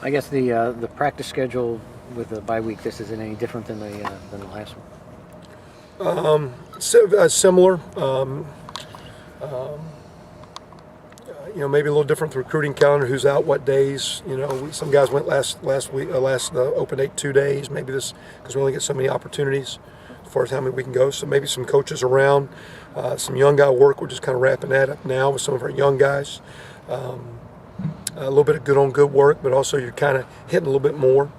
I guess the practice schedule with the bye week, this isn't any different than the last one. Similar. Maybe a little different the recruiting calendar. Who's out what days? Some guys went last week, open date 2 days. Maybe this because we only get so many opportunities as far as how many we can go. So maybe some coaches around, some young guy work. We're just kind of wrapping that up now with some of our young guys. A little bit of good on good work, but also you're kind of hitting a little bit more.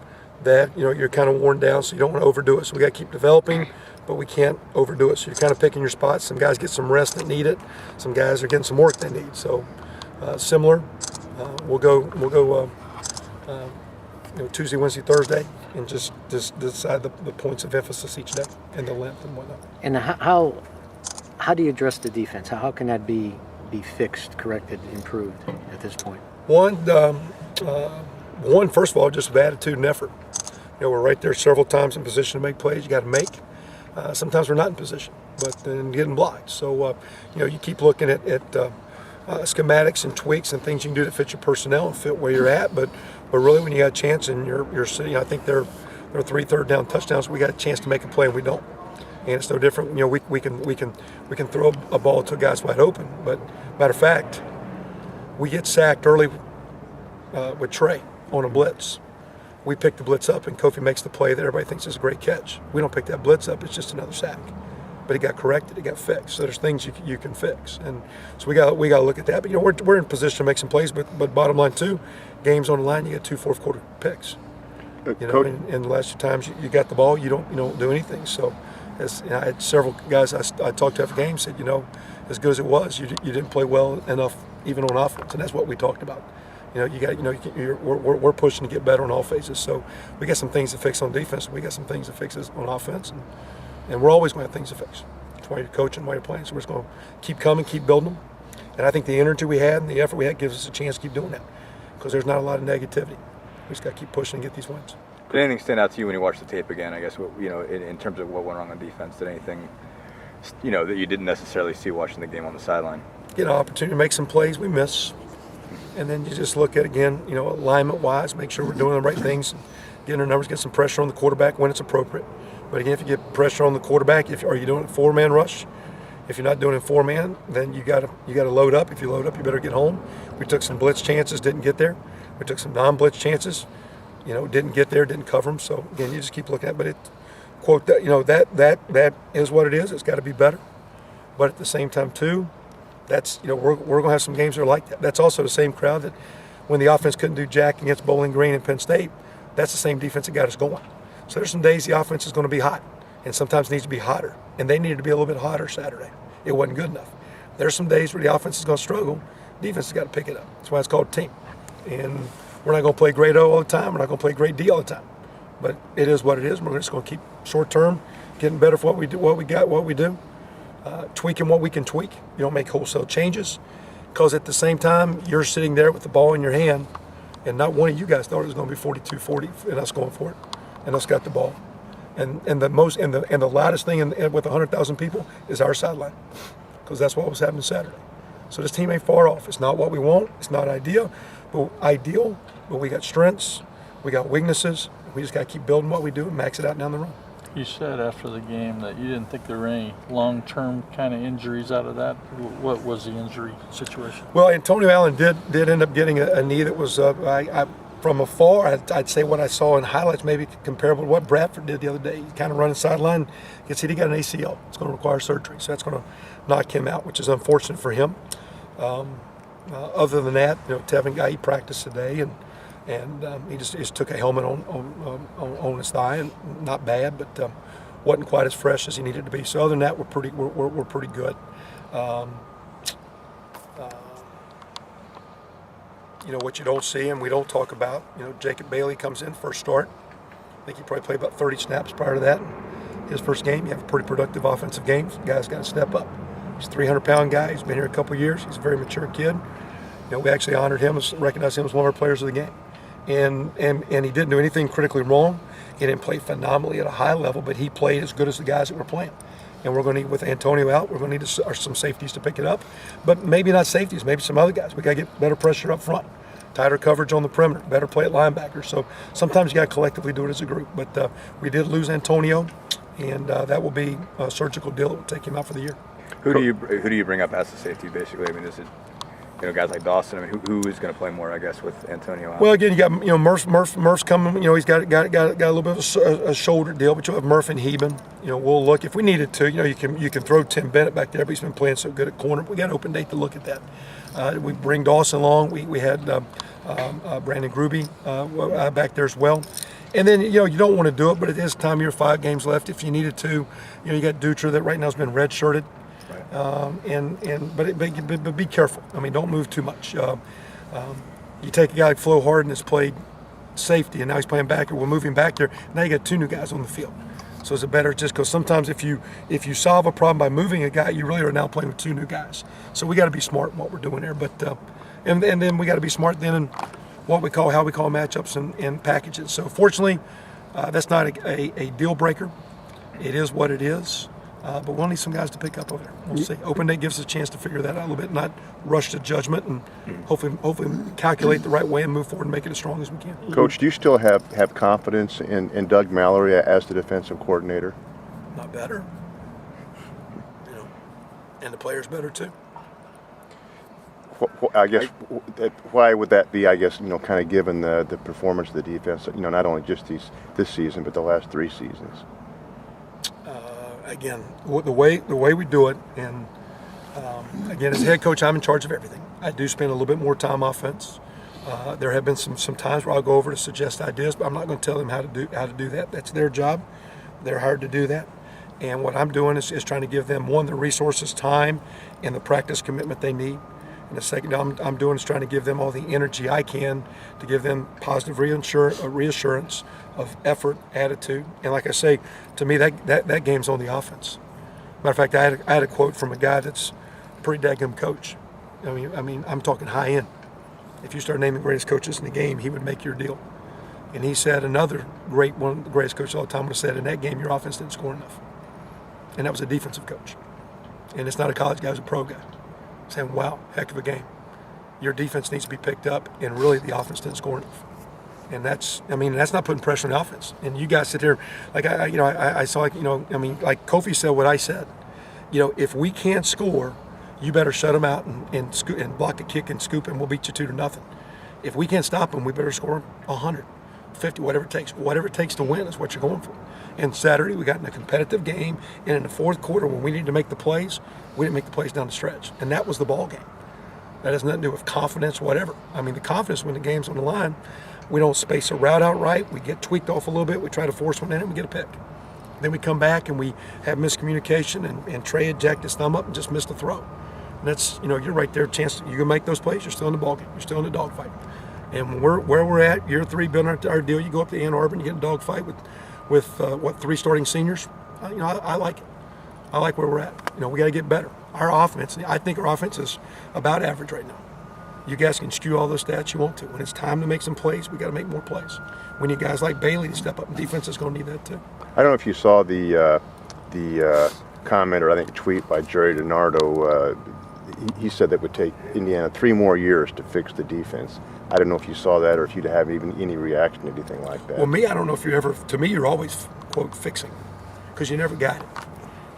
That you're kind of worn down, so you don't want to overdo it. So we got to keep developing, but we can't overdo it. So you're kind of picking your spots. Some guys get some rest that need it. Some guys are getting some work they need. So similar. We'll go. Tuesday, Wednesday, Thursday, and just decide the points of emphasis each day and the length and whatnot. And how do you address the defense? How can that be fixed, corrected, improved at this point? One, first of all, just with attitude and effort. We're right there several times in position to make plays. You got to make. Sometimes we're not in position, but then getting blocked. So you keep looking at schematics and tweaks and things you can do to fit your personnel and fit where you're at. But really, when you got a chance and you're sitting, I think they're 3 third down touchdowns. We got a chance to make a play and we don't. And it's no different. We can throw a ball to a guy's wide open. But matter of fact, we get sacked early with Trey on a blitz. We pick the blitz up and Kofi makes the play that everybody thinks is a great catch. We don't pick that blitz up; it's just another sack. But it got corrected, it got fixed. So there's things you can fix, and so we got to look at that. But we're in position to make some plays. But bottom line too, games on the line, you get 2 fourth quarter picks. And the last 2 times you got the ball, you don't do anything. So I had several guys I talked to after the game said, as good as it was, you didn't play well enough even on offense, and that's what we talked about. We're pushing to get better on all phases. So we got some things to fix on defense. We got some things to fix on offense, and we're always going to have things to fix. That's why you're coaching, why you're playing. So we're just going to keep coming, keep building them. And I think the energy we had and the effort we had gives us a chance to keep doing that because there's not a lot of negativity. We just got to keep pushing and get these wins. Did anything stand out to you when you watched the tape again? I guess in terms of what went wrong on defense. Did anything that you didn't necessarily see watching the game on the sideline? Get an opportunity to make some plays, we miss. And then you just look at, again, alignment-wise, make sure we're doing the right things, getting our numbers, get some pressure on the quarterback when it's appropriate. But again, if you get pressure on the quarterback, are you doing a 4-man rush? If you're not doing a 4-man, then you got to load up. If you load up, you better get home. We took some blitz chances, didn't get there. We took some non-blitz chances, didn't get there, didn't cover them. So again, you just keep looking at it. But that is what it is. It's got to be better. But at the same time, too, that's we're going to have some games that are like that. That's also the same crowd that when the offense couldn't do jack against Bowling Green and Penn State, that's the same defense that got us going. So there's some days the offense is going to be hot, and sometimes needs to be hotter. And they needed to be a little bit hotter Saturday. It wasn't good enough. There's some days where the offense is going to struggle. Defense has got to pick it up. That's why it's called team. And we're not going to play grade O all the time. We're not going to play grade D all the time. But it is what it is. We're just going to keep short term, getting better for what we do, what we do. Tweaking what we can tweak. You don't make wholesale changes because at the same time you're sitting there with the ball in your hand and not one of you guys thought it was going to be 42-40 and us going for it and us got the ball and the loudest thing with 100,000 people is our sideline because that's what was happening Saturday. So this team ain't far off. It's not what we want. It's not ideal, but we got strengths, we got weaknesses. We just got to keep building what we do and max it out down the road. You said after the game that you didn't think there were any long-term kind of injuries out of that. What was the injury situation? Well, Antonio Allen did end up getting a knee that was, from afar, I'd say what I saw in highlights maybe comparable to what Bradford did the other day. He kind of running sideline. You can see he got an ACL. It's going to require surgery, so that's going to knock him out, which is unfortunate for him. Other than that, Tevin guy, he practiced today, and he just took a helmet on his thigh, and not bad, but wasn't quite as fresh as he needed to be. So other than that, we're pretty good. What you don't see and we don't talk about, Jacob Bailey comes in first start. I think he probably played about 30 snaps prior to that. His first game, you have a pretty productive offensive game. The guy's got to step up. He's a 300-pound guy. He's been here a couple of years. He's a very mature kid. We actually honored him, recognized him as one of our players of the game. And he didn't do anything critically wrong. He didn't play phenomenally at a high level, but he played as good as the guys that were playing. And we're going to need, with Antonio out, we're going to need some safeties to pick it up. But maybe not safeties, maybe some other guys. We got to get better pressure up front. tighter coverage on the perimeter, better play at linebacker. So sometimes you got to collectively do it as a group. But we did lose Antonio, and that will be a surgical deal that will take him out for the year. Who do you bring up as the safety, basically? I mean, is it guys like Dawson? I mean, who is going to play more, I guess, with Antonio out? Well, again, you got Murph's coming. He's got a little bit of a shoulder deal, but you'll have Murph and Heben. We'll look if we needed to. You can throw Tim Bennett back there, but he's been playing so good at corner. We got an open date to look at that. We bring Dawson along. We had Brandon Gruby back there as well. And then you don't want to do it, but it is time. You're 5 games left. If you needed to, you got Dutra that right now has been redshirted. But be careful. I mean, don't move too much. You take a guy like Flo Harden that's played safety, and now he's playing back, or we're moving back there. Now you got 2 new guys on the field. So is it better just because sometimes if you solve a problem by moving a guy, you really are now playing with 2 new guys. So we got to be smart in what we're doing there. But and then we got to be smart then in how we call matchups and packages. So fortunately, that's not a deal breaker. It is what it is. But we'll need some guys to pick up over there. We'll see. Open day gives us a chance to figure that out a little bit, not rush to judgment, and hopefully calculate the right way and move forward and make it as strong as we can. Coach, do you still have confidence in Doug Mallory as the defensive coordinator? Not better. And the players better too. I guess why would that be? I guess kind of given the performance of the defense. Not only just this season, but the last 3 seasons. Again, the way we do it, and again, as head coach, I'm in charge of everything. I do spend a little bit more time offense. There have been some times where I'll go over to suggest ideas, but I'm not going to tell them how to do that. That's their job. They're hired to do that. And what I'm doing is trying to give them, one, the resources, time, and the practice commitment they need. And the second I'm doing is trying to give them all the energy I can to give them positive reassurance of effort, attitude. And like I say, to me, that game's on the offense. Matter of fact, I had a quote from a guy that's a pretty daggum coach. I mean, I'm talking high end. If you start naming the greatest coaches in the game, he would make your deal. And he said one of the greatest coaches of all time would have said, in that game, your offense didn't score enough. And that was a defensive coach. And it's not a college guy, it's a pro guy. Saying, wow, heck of a game. Your defense needs to be picked up, and really the offense didn't score enough. And that's not putting pressure on the offense. And you guys sit there, like I saw, like Kofi said what I said. If we can't score, you better shut them out and block a kick and scoop, and we'll beat you 2-0. If we can't stop them, we better score 100, 50, whatever it takes. Whatever it takes to win is what you're going for. And Saturday, we got in a competitive game, and in the fourth quarter, when we needed to make the plays, we didn't make the plays down the stretch. And that was the ball game. That has nothing to do with confidence, whatever. I mean, the confidence when the game's on the line, we don't space a route out right. We get tweaked off a little bit. We try to force one in, and we get a pick. Then we come back, and we have miscommunication, and Trey had jacked his thumb up and just missed a throw. And that's, you're right there, you can make those plays, you're still in the ball game. You're still in the dogfight. And where we're at, year 3, building our deal, you go up to Ann Arbor and you get in a dogfight with 3 starting seniors. I like it. I like where we're at. We got to get better. Our offense, I think our offense is about average right now. You guys can skew all those stats you want to. When it's time to make some plays, we got to make more plays. We need guys like Bailey to step up, and defense is going to need that too. I don't know if you saw the comment, or I think a tweet by Jerry DiNardo. He said that it would take Indiana 3 more years to fix the defense. I don't know if you saw that, or if you'd have even any reaction to anything like that. Well, I don't know if you're always, quote, fixing, because you never got it.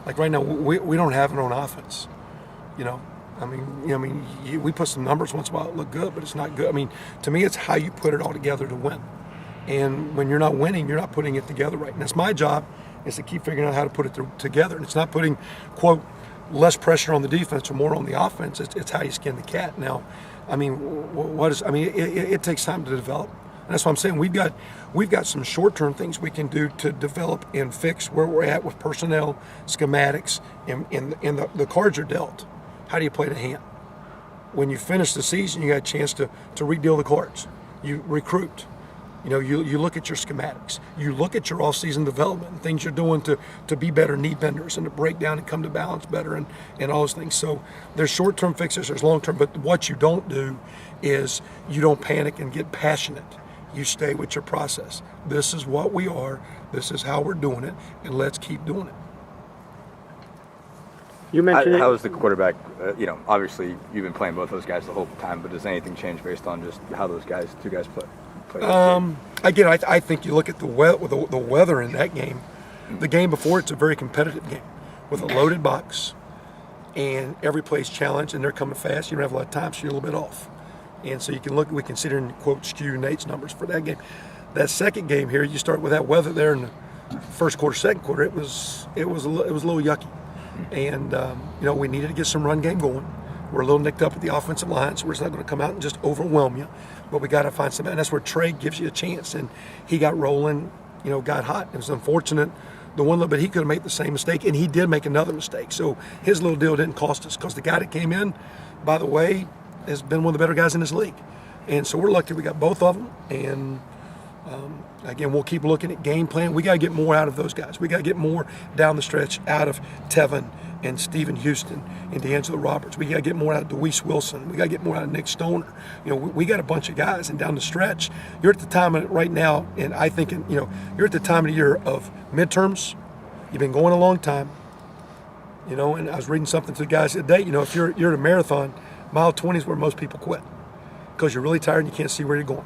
Like right now, we don't have it on offense. We put some numbers once in a while that look good, but it's not good. I mean, to me, it's how you put it all together to win. And when you're not winning, you're not putting it together right. And that's my job, is to keep figuring out how to put it together. And it's not putting, quote, less pressure on the defense or more on the offense. It's how you skin the cat. Now, it takes time to develop. And that's what I'm saying. We've got some short-term things we can do to develop and fix where we're at with personnel, schematics, and the cards are dealt. How do you play the hand? When you finish the season, you got a chance to redeal the cards. You recruit. You look at your schematics. You look at your off-season development and things you're doing to be better need benders and to break down and come to balance better and all those things. So there's short-term fixes, there's long-term, but what you don't do is you don't panic and get passionate. You stay with your process. This is what we are. This is how we're doing it, and let's keep doing it. You mentioned How it. is the quarterback? Obviously you've been playing both those guys the whole time, but does anything change based on just how those two guys play? Again, I think you look at the weather in that game. The game before, it's a very competitive game with a loaded box, and every play's challenged, and they're coming fast. You don't have a lot of time, so you're a little bit off. And so you can look. We consider in quote skew Nate's numbers for that game. That second game here, you start with that weather there in the first quarter, second quarter. It was a little yucky, and we needed to get some run game going. We're a little nicked up at the offensive line, so we're just not going to come out and just overwhelm you. But we got to find something, and that's where Trey gives you a chance. And he got rolling, got hot. It was unfortunate. The one little bit he could have made the same mistake, and he did make another mistake. So his little deal didn't cost us because the guy that came in, by the way, has been one of the better guys in this league. And so we're lucky we got both of them. And again, we'll keep looking at game plan. We got to get more out of those guys. We got to get more down the stretch out of Tevin and Stephen Houston and D'Angelo Roberts. We got to get more out of DeWeese Wilson. We got to get more out of Nick Stoner. We got a bunch of guys, and down the stretch, you're at the time of it right now, and I think, you're at the time of the year of midterms. You've been going a long time, and I was reading something to the guys today. If you're at a marathon, mile 20 is where most people quit because you're really tired and you can't see where you're going.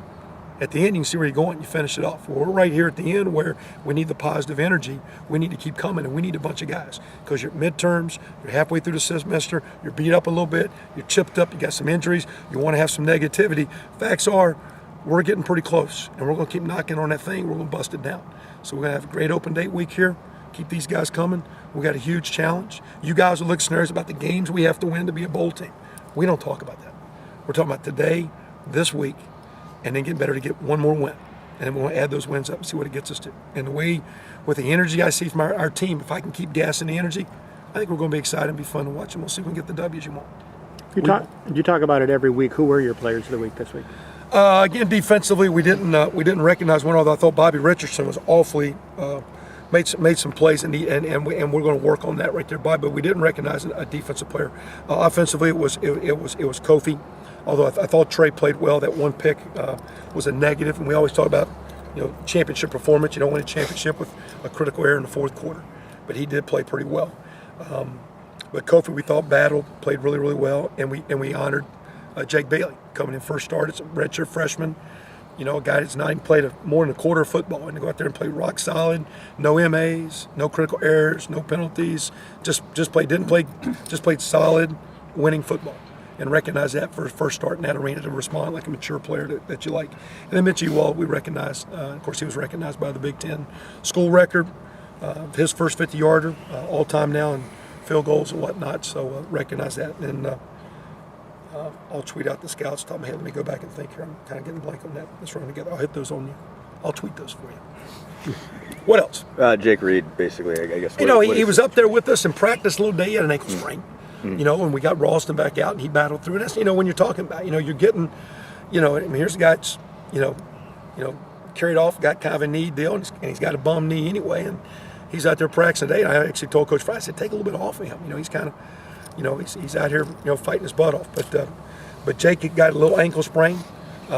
At the end, you can see where you're going. You finish it off. Well, we're right here at the end where we need the positive energy. We need to keep coming, and we need a bunch of guys because you're midterms. You're halfway through the semester. You're beat up a little bit. You're chipped up. You got some injuries. You want to have some negativity. Facts are, we're getting pretty close, and we're going to keep knocking on that thing. We're going to bust it down. So we're going to have a great open date week here. Keep these guys coming. We got a huge challenge. You guys will look scenarios about the games we have to win to be a bowl team. We don't talk about that. We're talking about today, this week, and then getting better to get one more win. And then we'll add those wins up and see what it gets us to. And the way, with the energy I see from our team, if I can keep gassing the energy, I think we're going to be excited and be fun to watch, and we'll see if we can get the W's you want. You talk about it every week. Who were your players of the week this week? Again, defensively, we didn't recognize one, although I thought Bobby Richardson was awfully made some plays, and we're going to work on that right there, Bobby. But we didn't recognize a defensive player. Offensively, it was Kofi. Although I thought Trey played well, that one pick was a negative, and we always talk about championship performance. You don't win a championship with a critical error in the fourth quarter, but he did play pretty well. But Kofi, we thought battled, played really, really well, and we honored Jake Bailey coming in first start. It's a redshirt freshman, a guy that's not even played more than a quarter of football, and to go out there and play rock solid, no MAs, no critical errors, no penalties, just played solid, winning football. And recognize that for his first start in that arena to respond like a mature player that you like. And then Mitch Ewald, we recognized, of course, he was recognized by the Big Ten school record, his first 50-yarder, all-time now in field goals and whatnot, so recognize that. And I'll tweet out the scouts top of my head. Let me go back and think here. I'm kind of getting blank on that. Let's run together. I'll hit those on you. I'll tweet those for you. What else? Jake Reed, basically, I guess. He was up there with us in practice a little day. He had an ankle sprain. And we got Ralston back out, and he battled through it. That's, when you're talking about, you're getting, here's a guy that's, carried off, got kind of a knee deal, and he's got a bum knee anyway, and he's out there practicing today. And I actually told Coach Fry, I said, take a little bit off of him. He's kind of, he's out here, fighting his butt off. But Jake got a little ankle sprain.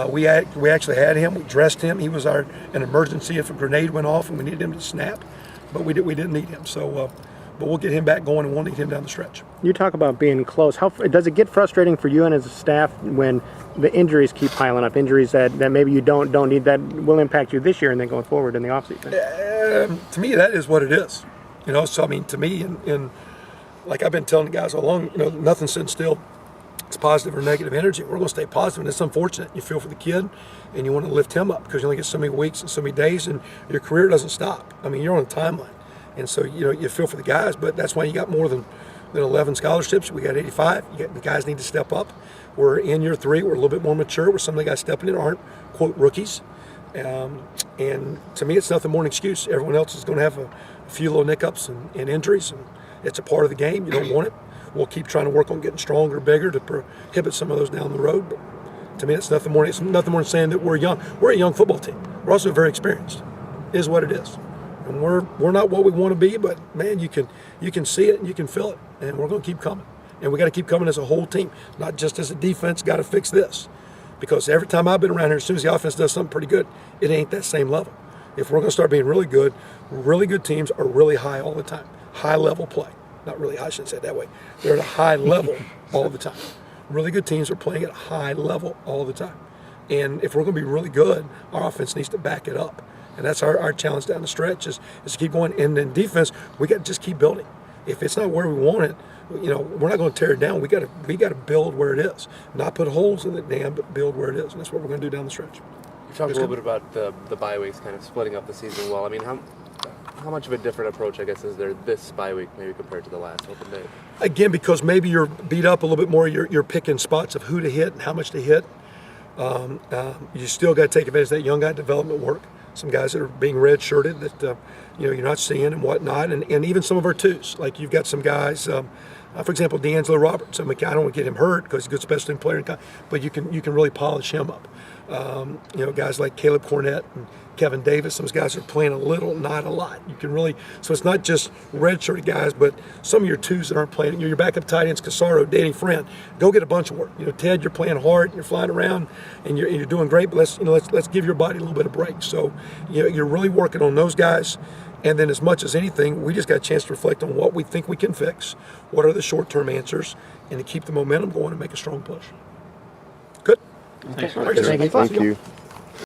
We actually had him. We dressed him. He was an emergency if a grenade went off and we needed him to snap, but we didn't need him. So. But we'll get him back going, and we'll need him down the stretch. You talk about being close. How does it get frustrating for you and as a staff when the injuries keep piling up? Injuries that maybe you don't need, that will impact you this year and then going forward in the offseason? To me, that is what it is. So I mean, to me, and like I've been telling the guys all along, nothing's sitting still. It's positive or negative energy. We're going to stay positive, and it's unfortunate. You feel for the kid, and you want to lift him up because you only get so many weeks and so many days, and your career doesn't stop. I mean, you're on a timeline. And so, you feel for the guys, but that's why you got more than 11 scholarships. We got 85. The guys need to step up. We're in year 3. We're a little bit more mature. Where some of the guys stepping in aren't, quote, rookies. And to me, it's nothing more than an excuse. Everyone else is going to have a few little hiccups and injuries, and it's a part of the game. You don't want it. We'll keep trying to work on getting stronger, bigger to prohibit some of those down the road. But to me, it's nothing more than saying that we're young. We're a young football team. We're also very experienced. It is what it is. And we're not what we want to be, but man, you can see it and you can feel it, and we're going to keep coming. And we got to keep coming as a whole team, not just as a defense. Got to fix this, because every time I've been around here, as soon as the offense does something pretty good, it ain't that same level. If we're going to start being really good teams are really high all the time, high level play. not really, I shouldn't say it that way. They're at a high level all the time. Really good teams are playing at a high level all the time. And if we're going to be really good, our offense needs to back it up. And that's our challenge down the stretch is to keep going. And then defense, we got to just keep building. If it's not where we want it, we're not going to tear it down. We got to build where it is, not put holes in the dam, but build where it is. And that's what we're going to do down the stretch. You talked a little bit about the bye weeks, kind of splitting up the season well. I mean, how much of a different approach, I guess, is there this bye week maybe compared to the last open day? Again, because maybe you're beat up a little bit more, you're picking spots of who to hit and how much to hit. You still got to take advantage of that young guy development work. Some guys that are being red-shirted that you're not seeing and whatnot, and even some of our twos. Like you've got some guys, for example, D'Angelo Roberts. I don't want to get him hurt because he's a good special team player, but you can really polish him up. Guys like Caleb Cornett and Kevin Davis. Those guys are playing a little, not a lot. You can really, so it's not just red-shirted guys, but some of your twos that aren't playing. Your backup tight ends, Casaro, Danny Friend. Go get a bunch of work. Ted, you're playing hard, you're flying around, and you're doing great. But let's give your body a little bit of break. So you're really working on those guys. And then as much as anything, we just got a chance to reflect on what we think we can fix, what are the short-term answers, and to keep the momentum going and make a strong push. Good. Thanks, Thank you. Thank you.